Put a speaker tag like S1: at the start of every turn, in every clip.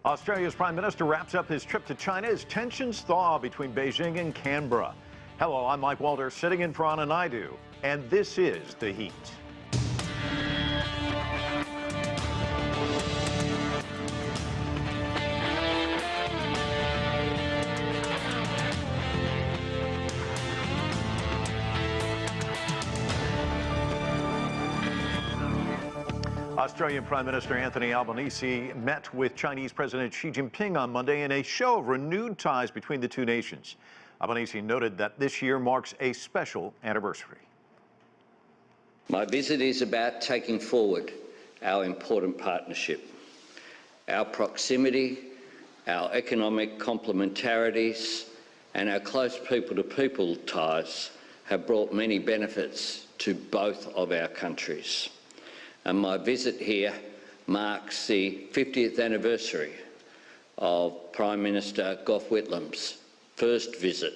S1: Australia's Prime Minister wraps up his trip to China as tensions thaw between Beijing and Canberra. Hello, I'm Mike Walter, sitting in for Anna Naidu, and this is The Heat. Australian Prime Minister Anthony Albanese met with Chinese President Xi Jinping on Monday in a show of renewed ties between the two nations. Albanese noted that this year marks a special anniversary.
S2: My visit is about taking forward our important partnership. Our proximity, our economic complementarities, and our close people-to-people ties have brought many benefits to both of our countries. And my visit here marks the 50th anniversary of Prime Minister Gough Whitlam's first visit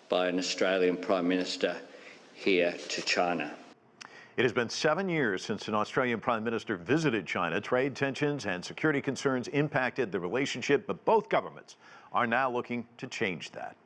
S2: by an Australian Prime Minister here to China.
S1: It has been 7 years since an Australian Prime Minister visited China. Trade tensions and security concerns impacted the relationship, but both governments are now looking to change that.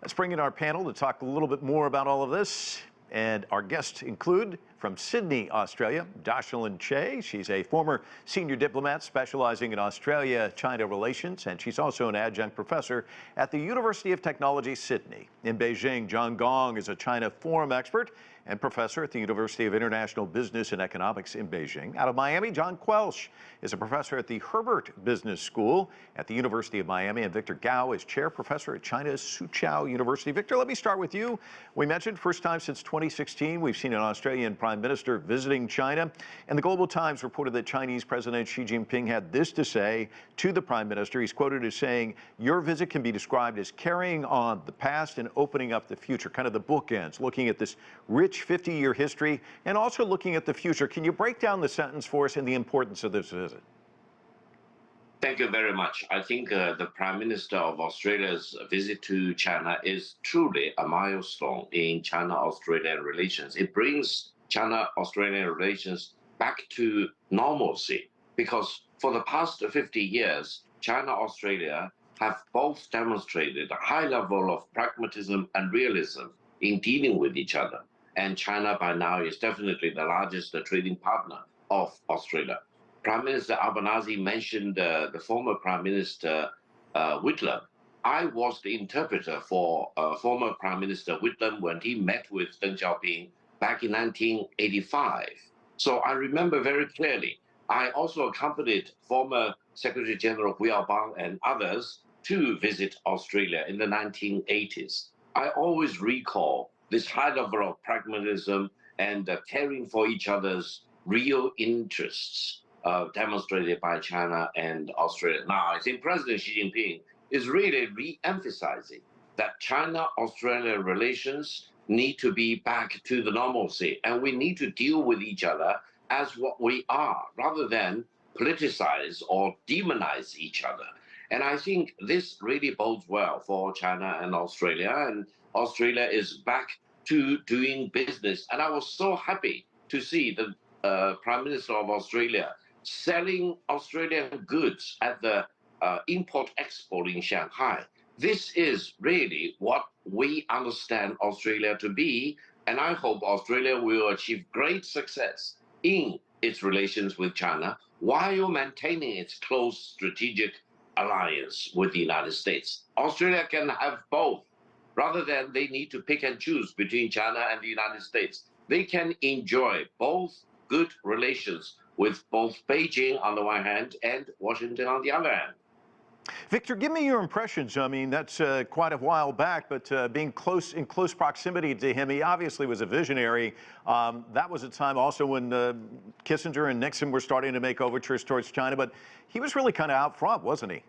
S1: Let's bring in our panel to talk a little bit more about all of this. And our guests include, from Sydney, Australia, Jocelyn Chey. She's a former senior diplomat specializing in Australia-China relations, and she's also an adjunct professor at the University of Technology, Sydney. In Beijing, Gong is a China forum expert and professor at the University of International Business and Economics in Beijing. Out of Miami, Quelch is a professor at the Herbert Business School at the University of Miami, and Victor Gao is chair professor at China's Soochow University. Victor, let me start with you. We mentioned first time since 2016 we've seen an Australian Prime Minister visiting China, and the Global Times reported that Chinese President Xi Jinping had this to say to the Prime Minister. He's quoted as saying, "Your visit can be described as carrying on the past and opening up the future," kind of the bookends, looking at this rich 50-year history and also looking at the future. Can you break down the sentence for us and the importance of this visit?
S3: Thank you very much. I think the Prime Minister of Australia's visit to China is truly a milestone in China-Australia relations. It brings China-Australia relations back to normalcy, because for the past 50 years, China-Australia have both demonstrated a high level of pragmatism and realism in dealing with each other. And China by now is definitely the largest trading partner of Australia. Prime Minister Albanese mentioned the former Prime Minister Whitlam. I was the interpreter for former Prime Minister Whitlam when he met with Deng Xiaoping back in 1985. So I remember very clearly. I also accompanied former Secretary General Hu Yaobang and others to visit Australia in the 1980s. I always recall this high level of pragmatism and caring for each other's real interests demonstrated by China and Australia. Now, I think President Xi Jinping is really re-emphasizing that China-Australia relations need to be back to the normalcy, and we need to deal with each other as what we are, rather than politicize or demonize each other. And I think this really bodes well for China and Australia, and Australia is back to doing business. And I was so happy to see the Prime Minister of Australia selling Australian goods at the Import-Expo in Shanghai. This is really what we understand Australia to be, and I hope Australia will achieve great success in its relations with China while maintaining its close strategic alliance with the United States. Australia can have both, rather than they need to pick and choose between China and the United States. They can enjoy both good relations with both Beijing on the one hand and Washington on the other hand.
S1: Victor, give me your impressions. I mean, that's quite a while back, but being in close proximity to him, he obviously was a visionary. That was a time also when Kissinger and Nixon were starting to make overtures towards China, but he was really kind of out front, wasn't he?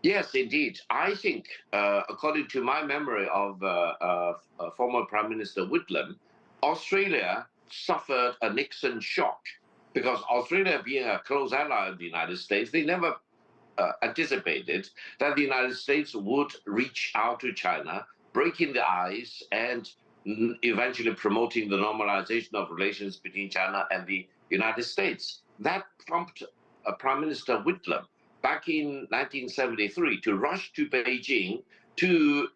S3: Yes, indeed. I think, according to my memory of former Prime Minister Whitlam, Australia suffered a Nixon shock, because Australia, being a close ally of the United States, they never anticipated that the United States would reach out to China, breaking the ice and eventually promoting the normalization of relations between China and the United States. That prompted Prime Minister Whitlam back in 1973 to rush to Beijing to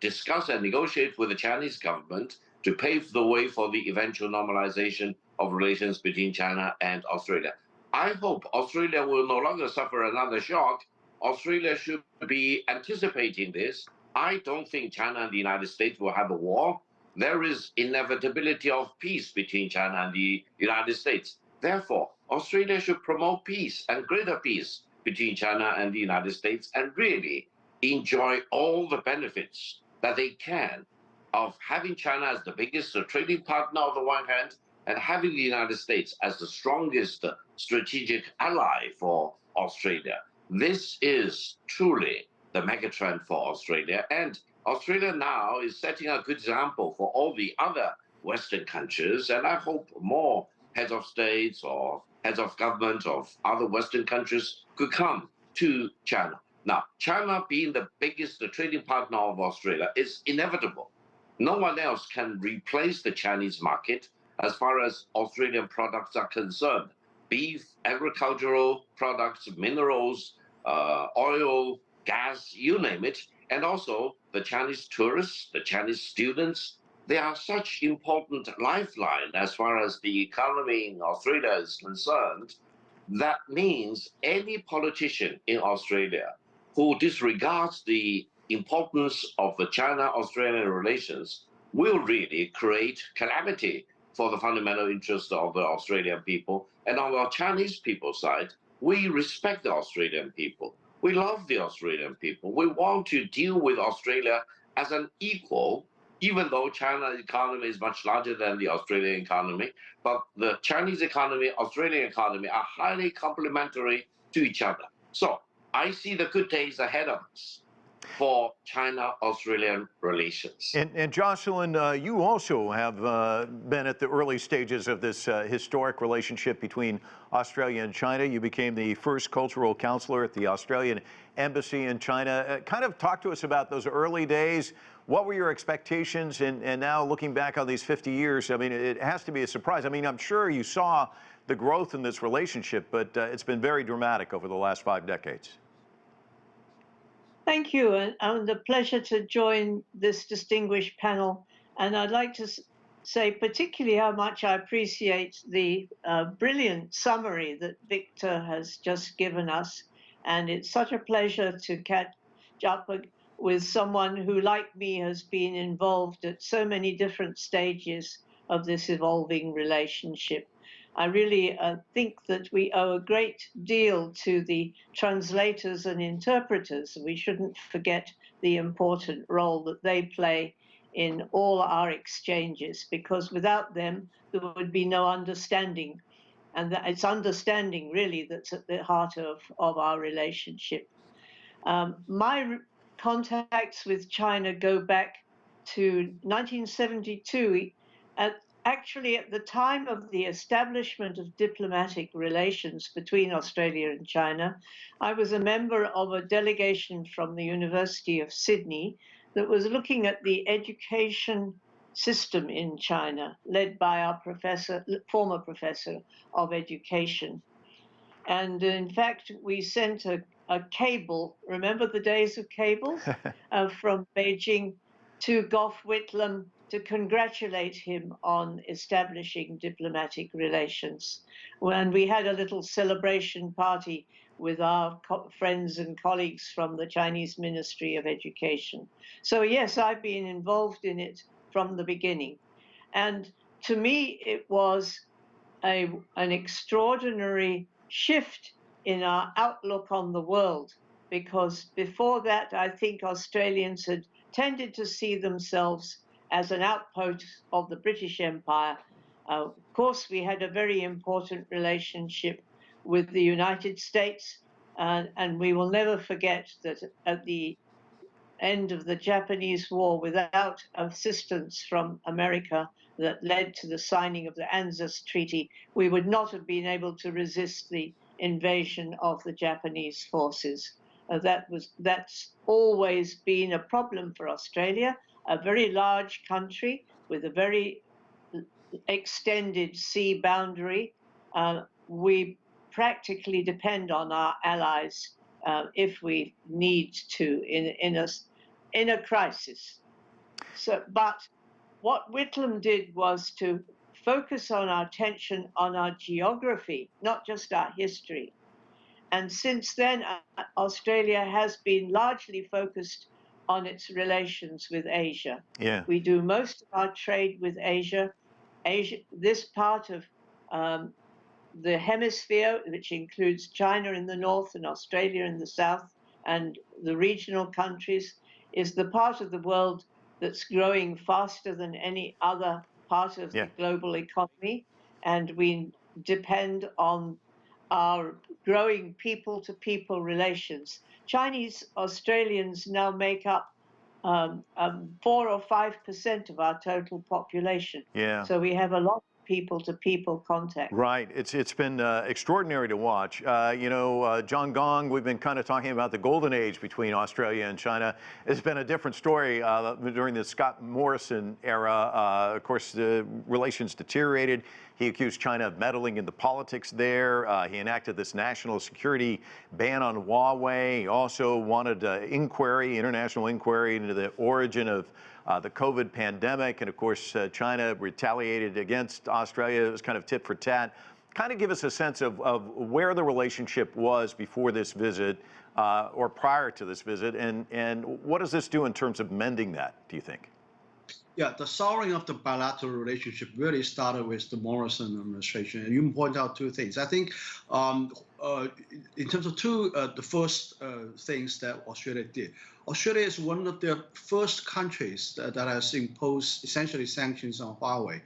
S3: discuss and negotiate with the Chinese government to pave the way for the eventual normalization of relations between China and Australia. I hope Australia will no longer suffer another shock. Australia should be anticipating this. I don't think China and the United States will have a war. There is inevitability of peace between China and the United States. Therefore, Australia should promote peace and greater peace between China and the United States and really enjoy all the benefits that they can of having China as the biggest trading partner on the one hand and having the United States as the strongest strategic ally for Australia. This is truly the megatrend for Australia, and Australia now is setting a good example for all the other Western countries, and I hope more heads of states or heads of government of other Western countries could come to China. Now, China being the biggest trading partner of Australia is inevitable. No one else can replace the Chinese market as far as Australian products are concerned. Beef, agricultural products, minerals, oil, gas, you name it. And also the Chinese tourists, the Chinese students, they are such important lifeline as far as the economy in Australia is concerned. That means any politician in Australia who disregards the importance of the China-Australian relations will really create calamity for the fundamental interests of the Australian people. And on the Chinese people's side, we respect the Australian people. We love the Australian people. We want to deal with Australia as an equal, even though China's economy is much larger than the Australian economy. But the Chinese economy, Australian economy are highly complementary to each other. So I see the good days ahead of us for China-Australian relations.
S1: And Jocelyn, you also have been at the early stages of this historic relationship between Australia and China. You became the first cultural counselor at the Australian Embassy in China. Kind of talk to us about those early days. What were your expectations? And now looking back on these 50 years, I mean, it has to be a surprise. I mean, I'm sure you saw the growth in this relationship, but it's been very dramatic over the last 5 decades.
S4: Thank you, and a pleasure to join this distinguished panel. And I'd like to say particularly how much I appreciate the brilliant summary that Victor has just given us. And it's such a pleasure to catch up with someone who, like me, has been involved at so many different stages of this evolving relationship. I really think that we owe a great deal to the translators and interpreters. We shouldn't forget the important role that they play in all our exchanges, because without them, there would be no understanding. And that it's understanding, really, that's at the heart of our relationship. My contacts with China go back to 1972. Actually, at the time of the establishment of diplomatic relations between Australia and China, I was a member of a delegation from the University of Sydney that was looking at the education system in China, led by our former professor of education. And in fact, we sent a cable, remember the days of cables, from Beijing to Gough Whitlam to congratulate him on establishing diplomatic relations. When we had a little celebration party with our friends and colleagues from the Chinese Ministry of Education. So yes, I've been involved in it from the beginning. And to me, it was an extraordinary shift in our outlook on the world, because before that, I think Australians had tended to see themselves as an outpost of the British Empire. Of course, we had a very important relationship with the United States, and we will never forget that at the end of the Japanese War, without assistance from America that led to the signing of the ANZUS Treaty, we would not have been able to resist the invasion of the Japanese forces. That's always been a problem for Australia, a very large country with a very extended sea boundary. We practically depend on our allies if we need to in a crisis. So, but what Whitlam did was to focus on our attention on our geography, not just our history. And since then, Australia has been largely focused on its relations with Asia.
S1: Yeah.
S4: We do most of our trade with Asia. This part of the hemisphere, which includes China in the north and Australia in the south, and the regional countries, is the part of the world that's growing faster than any other part of the global economy. And we depend on our growing people-to-people relations. Chinese Australians now make up 4 or 5% of our total population.
S1: Yeah.
S4: So we have a lot of people-to-people contact.
S1: Right. It's been extraordinary to watch. John Gong, we've been kind of talking about the golden age between Australia and China. It's been a different story during the Scott Morrison era. Of course, the relations deteriorated. He accused China of meddling in the politics there. He enacted this national security ban on Huawei. He also wanted international inquiry into the origin of the COVID pandemic. And of course, China retaliated against Australia. It was kind of tit for tat. Kind of give us a sense of where the relationship was before this visit or prior to this visit. And what does this do in terms of mending that, do you think?
S5: Yeah, the souring of the bilateral relationship really started with the Morrison administration. And you point out two things. I think in terms of the first things that Australia did. Australia is one of the first countries that has imposed essentially sanctions on Huawei.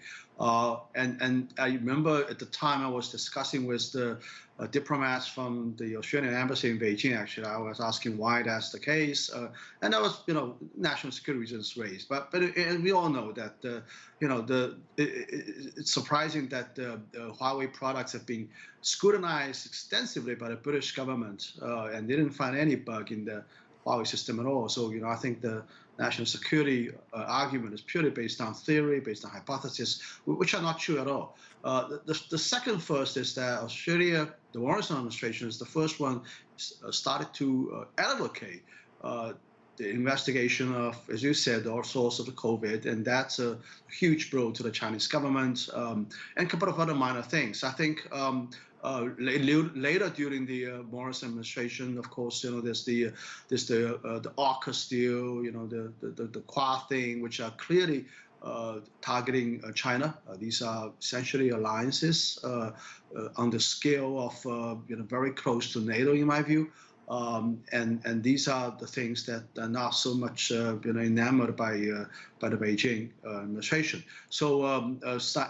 S5: And I remember at the time I was discussing with the diplomats from the Australian embassy in Beijing. Actually, I was asking why that's the case, and that was, national security reasons raised. But and we all know that it's surprising that the Huawei products have been scrutinized extensively by the British government, and they didn't find any bug in the Huawei system at all. So I think the national security argument is purely based on theory, based on hypothesis, which are not true at all. The second first is that Australia, the Morrison administration, is the first one started to advocate the investigation of, as you said, the source of the COVID, and that's a huge blow to the Chinese government, and a couple of other minor things. I think later during the Morrison administration, of course, there's the AUKUS deal, the Quad thing, which are clearly targeting China. These are essentially alliances on the scale of very close to NATO, in my view. And these are the things that are not so much enamored by the Beijing administration. So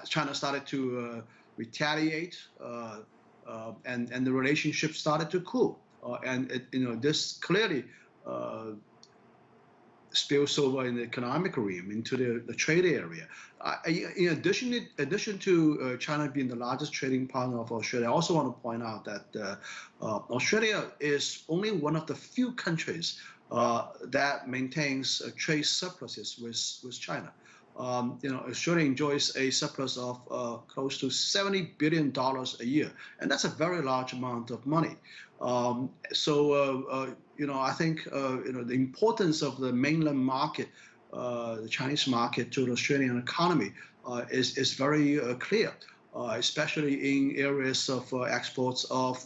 S5: China started to retaliate, and the relationship started to cool. This clearly spills over in the economic realm into the trade area. In addition to China being the largest trading partner of Australia, I also want to point out that Australia is only one of the few countries that maintains trade surpluses with China. Australia enjoys a surplus of close to $70 billion a year, and that's a very large amount of money. I think the importance of the mainland market, the Chinese market, to the Australian economy is very clear, especially in areas of exports of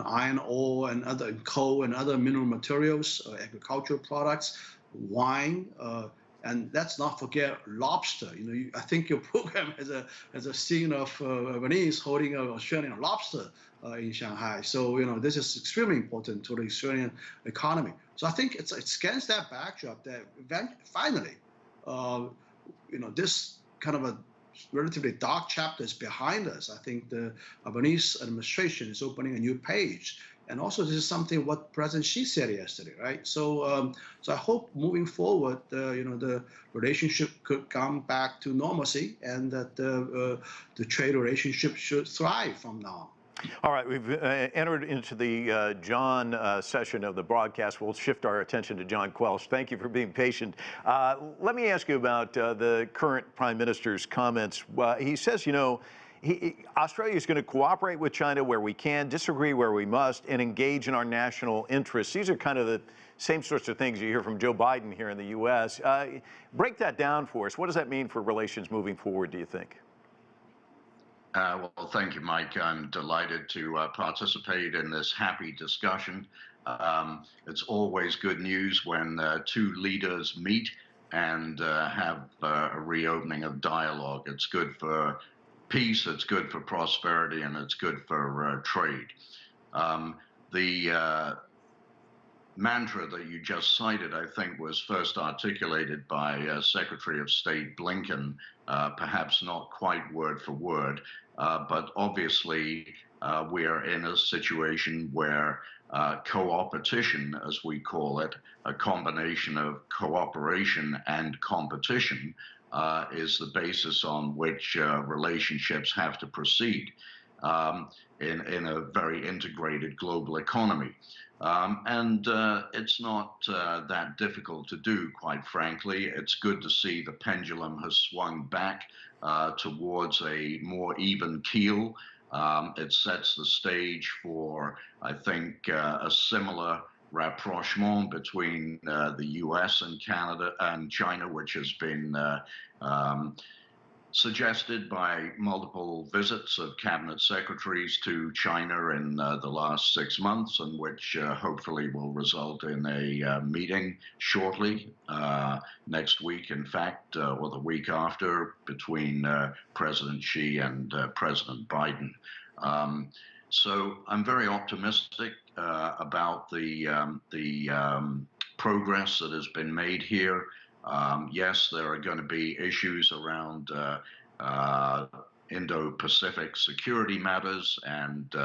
S5: iron ore and other coal and other mineral materials, agricultural products, wine. And let's not forget lobster. I think your program has a scene of Albanese holding an Australian lobster in Shanghai. So this is extremely important to the Australian economy. So I think it's against that backdrop that finally, this kind of a relatively dark chapter is behind us. I think the Albanese administration is opening a new page. And also, this is something what President Xi said yesterday, right? So, so I hope moving forward, the relationship could come back to normalcy, and that the trade relationship should thrive from now on.
S1: All right, we've entered into the John session of the broadcast. We'll shift our attention to John Quelch. Thank you for being patient. Let me ask you about the current Prime Minister's comments. He says, Australia is going to cooperate with China where we can, disagree where we must, and engage in our national interests. These are kind of the same sorts of things you hear from Joe Biden here in the U.S. Break that down for us. What does that mean for relations moving forward, do you think?
S6: Well, thank you, Mike. I'm delighted to participate in this happy discussion. It's always good news when two leaders meet and have a reopening of dialogue. It's good for peace, it's good for prosperity, and it's good for trade. The mantra that you just cited, I think, was first articulated by Secretary of State Blinken, perhaps not quite word for word, but obviously we are in a situation where co-opetition, as we call it, a combination of cooperation and competition, is the basis on which relationships have to proceed in a very integrated global economy. And it's not that difficult to do, quite frankly. It's good to see the pendulum has swung back towards a more even keel. It sets the stage for, I think, a similar rapprochement between the US and Canada and China, which has been suggested by multiple visits of cabinet secretaries to China in the last 6 months, and which hopefully will result in a meeting shortly, next week, in fact, or the week after, between President Xi and President Biden. So I'm very optimistic about the progress that has been made here. Yes, there are going to be issues around Indo-Pacific security matters, and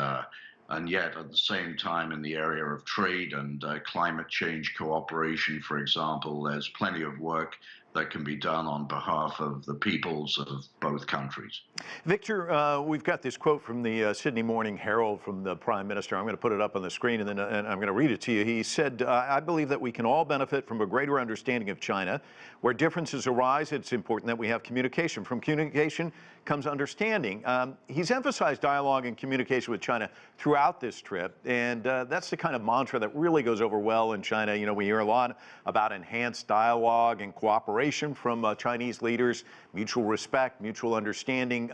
S6: yet at the same time in the area of trade and climate change cooperation, for example, there's plenty of work that can be done on behalf of the peoples of both countries.
S1: Victor, we've got this quote from the Sydney Morning Herald from the Prime Minister. I'm going to put it up on the screen, and then I'm going to read it to you. He said, I believe that we can all benefit from a greater understanding of China. Where differences arise, it's important that we have communication. From communication comes understanding. He's emphasized dialogue and communication with China throughout this trip, and that's the kind of mantra that really goes over well in China. You know, we hear a lot about enhanced dialogue and cooperation from Chinese leaders, mutual respect, mutual understanding.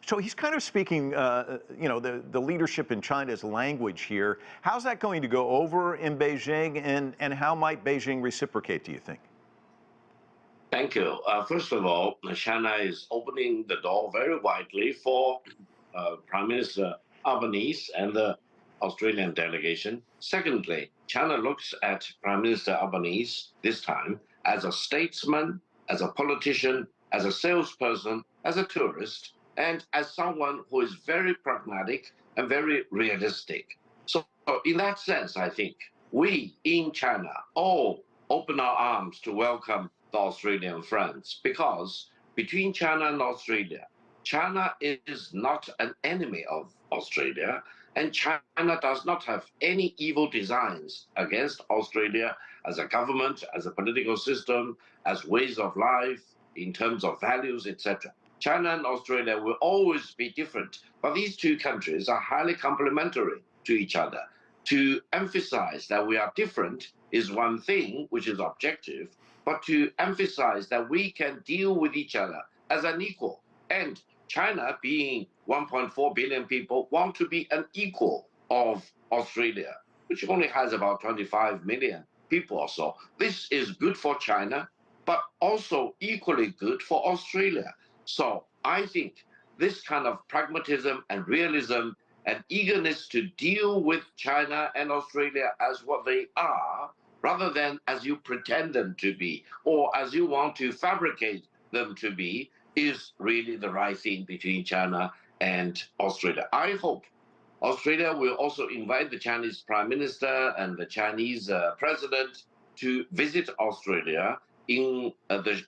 S1: So he's kind of speaking, you know, the leadership in China's language here. How's that going to go over in Beijing, and how might Beijing reciprocate, do you think?
S3: Thank you. First of all, China is opening the door very widely for Prime Minister Albanese and the Australian delegation. Secondly, China looks at Prime Minister Albanese this time as a statesman, as a politician, as a salesperson, as a tourist, and as someone who is very pragmatic and very realistic. So in that sense, I think we in China all open our arms to welcome the Australian friends, because between China and Australia, China is not an enemy of Australia, and China does not have any evil designs against Australia as a government, as a political system, as ways of life, in terms of values, etc. China and Australia will always be different, but these two countries are highly complementary to each other. To emphasize that we are different is one thing, which is objective, but to emphasize that we can deal with each other as an equal. And China, being 1.4 billion people, want to be an equal of Australia, which only has about 25 million people or so. This is good for China, but also equally good for Australia. So I think this kind of pragmatism and realism and eagerness to deal with China and Australia as what they are, rather than as you pretend them to be, or as you want to fabricate them to be, is really the right thing between China and Australia. I hope Australia will also invite the Chinese Prime Minister and the Chinese President to visit Australia in the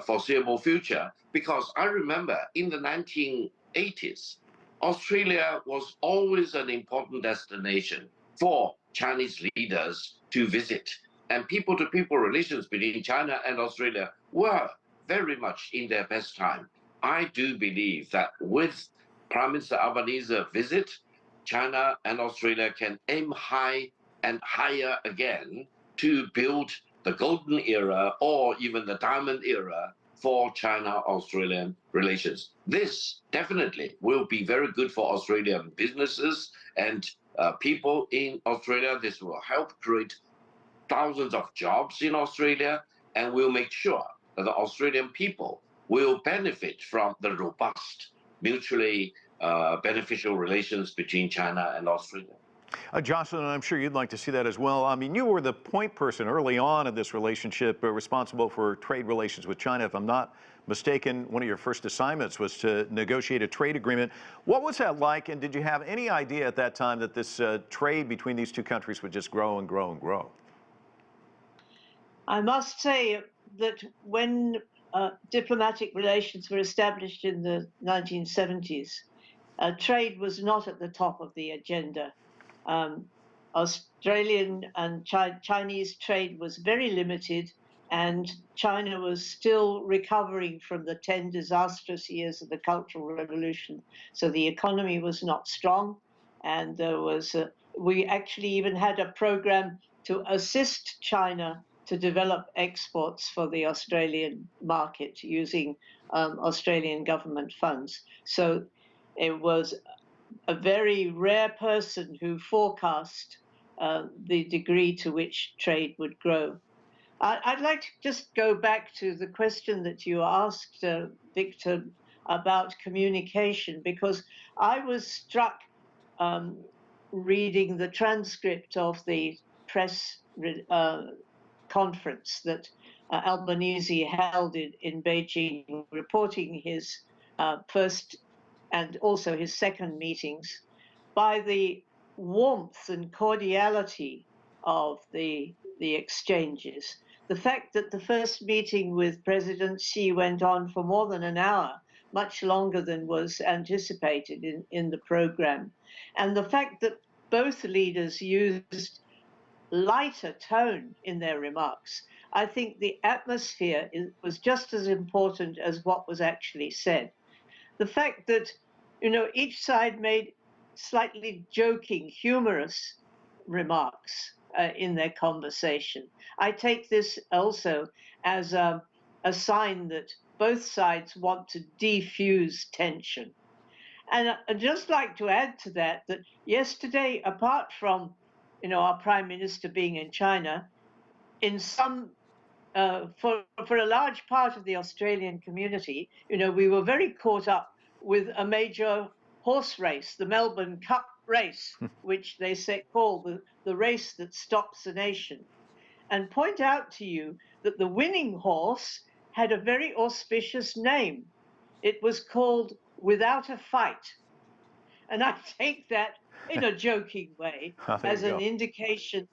S3: foreseeable future, because I remember in the 1980s, Australia was always an important destination for Chinese leaders to visit, and people-to-people relations between China and Australia were very much in their best time. I do believe that with Prime Minister Albanese visit, China and Australia can aim high and higher again to build the golden era or even the diamond era for China-Australian relations. This definitely will be very good for Australian businesses and people in Australia. This will help create thousands of jobs in Australia and will make sure that the Australian people will benefit from the robust, mutually beneficial relations between China and Australia.
S1: Jocelyn, I'm sure you'd like to see that as well. I mean, you were the point person early on in this relationship, responsible for trade relations with China. If I'm not mistaken, one of your first assignments was to negotiate a trade agreement. What was that like, and did you have any idea at that time that this trade between these two countries would just grow and grow and grow?
S4: I must say that when diplomatic relations were established in the 1970s, trade was not at the top of the agenda. Australian and Chinese trade was very limited, and China was still recovering from the 10 disastrous years of the Cultural Revolution. So the economy was not strong, and we actually even had a program to assist China to develop exports for the Australian market using Australian government funds. So it was a very rare person who forecast the degree to which trade would grow. I'd like to just go back to the question that you asked, Victor, about communication, because I was struck reading the transcript of the press conference that Albanese held in Beijing, reporting his first and also his second meetings, by the warmth and cordiality of the exchanges. The fact that the first meeting with President Xi went on for more than an hour, much longer than was anticipated in the program, and the fact that both leaders used lighter tone in their remarks. I think the atmosphere was just as important as what was actually said. The fact that, each side made slightly joking, humorous remarks in their conversation. I take this also as a sign that both sides want to defuse tension. And I'd just like to add to that yesterday, apart from our Prime Minister being in China, in some for a large part of the Australian community, we were very caught up with a major horse race, the Melbourne Cup race, which they call the race that stops a nation, and point out to you that the winning horse had a very auspicious name. It was called Without a Fight. And I take that in a joking way as an indication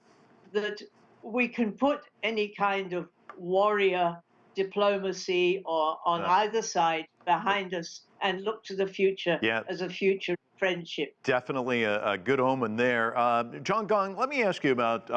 S4: that we can put any kind of warrior diplomacy or on either side behind us and look to the future as a future friendship.
S1: Definitely a good omen there. John Gong, let me ask you about,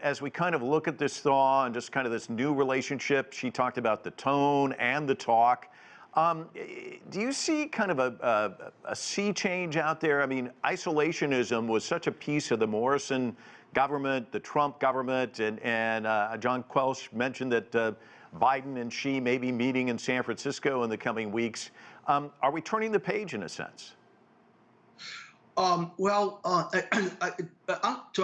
S1: as we kind of look at this thaw and just kind of this new relationship, she talked about the tone and the talk. Do you see kind of a sea change out there? I mean, isolationism was such a piece of the Morrison government, the Trump government, and John Quelch mentioned that Biden and Xi may be meeting in San Francisco in the coming weeks. Are we turning the page in a sense?
S5: To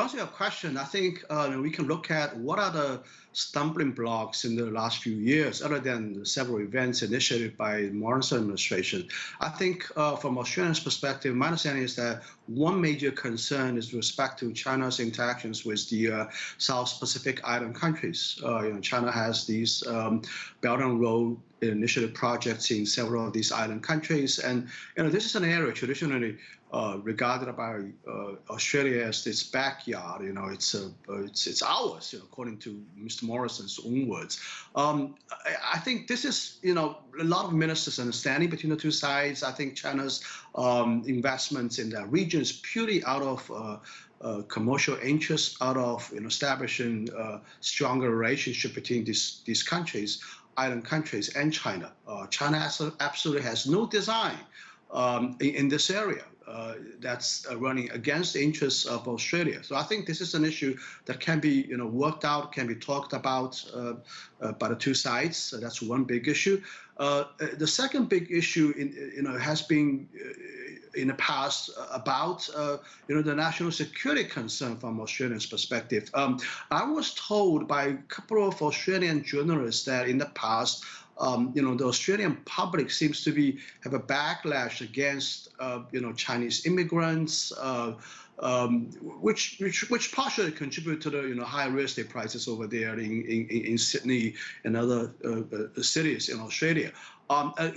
S5: answer your question, I think we can look at what are the stumbling blocks in the last few years, other than the several events initiated by the Morrison administration. I think from Australia's perspective, my understanding is that one major concern is with respect to China's interactions with the South Pacific island countries. China has these Belt and Road Initiative projects in several of these island countries, and this is an area traditionally regarded by Australia as its backyard. It's ours, according to Mr. Morrison's own words. I think this is, a lot of ministers' understanding between the two sides. I think China's investments in that region is purely out of commercial interest, out of establishing a stronger relationship between these countries, island countries, and China. China absolutely has no design in this area. That's running against the interests of Australia. So I think this is an issue that can be, worked out, can be talked about by the two sides. So that's one big issue. The second big issue, has been in the past about, the national security concern from Australians' perspective. I was told by a couple of Australian journalists that in the past, the Australian public seems to have a backlash against, Chinese immigrants, which partially contribute to the, high real estate prices over there in Sydney and other cities in Australia.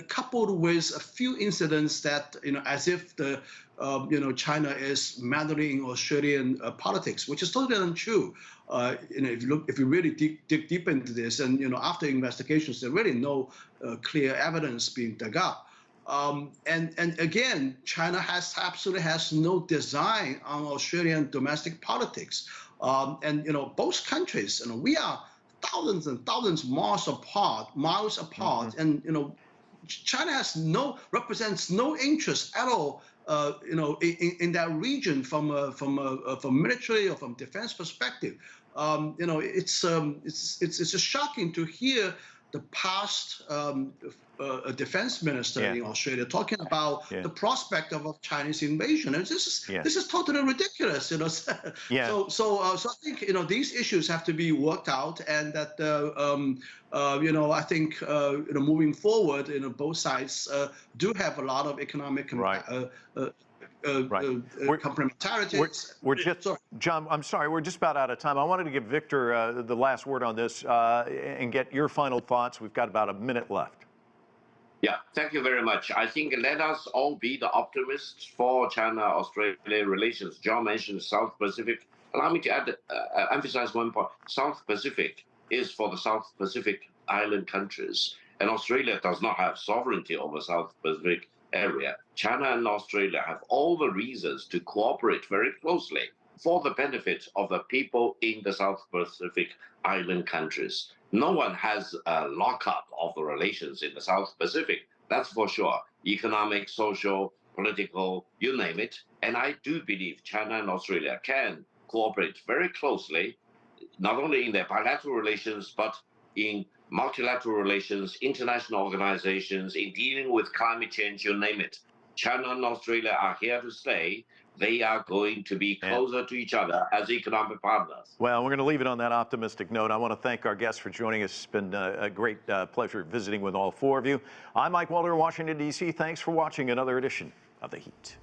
S5: Coupled with a few incidents that, as if the, China is meddling in Australian politics, which is totally untrue. If you really dig deep into this, and after investigations, there's really no clear evidence being dug up. And again, China absolutely has no design on Australian domestic politics. And both countries, we are thousands and thousands miles apart, and China represents no interest at all, in that region from military or from defense perspective. It's just shocking to hear the past defense minister in Australia talking about the prospect of a Chinese invasion, and this is totally ridiculous. So I think these issues have to be worked out, and that I think moving forward, both sides do have a lot of economic complementarities.
S1: We're just, John, I'm sorry, we're just about out of time. I wanted to give Victor the last word on this and get your final thoughts. We've got about a minute left.
S3: Yeah, thank you very much. I think let us all be the optimists for China-Australia relations. John mentioned South Pacific. Allow me to emphasize one point. South Pacific is for the South Pacific island countries, and Australia does not have sovereignty over South Pacific area. China and Australia have all the reasons to cooperate very closely for the benefit of the people in the South Pacific island countries. No one has a lockup of the relations in the South Pacific, that's for sure. Economic, social, political, you name it. And I do believe China and Australia can cooperate very closely, not only in their bilateral relations, but in multilateral relations, international organizations, in dealing with climate change, you name it. China and Australia are here to stay. They are going to be closer to each other as economic partners.
S1: Well, we're going to leave it on that optimistic note. I want to thank our guests for joining us. It's been a great pleasure visiting with all four of you. I'm Mike Walter in Washington, D.C. Thanks for watching another edition of The Heat.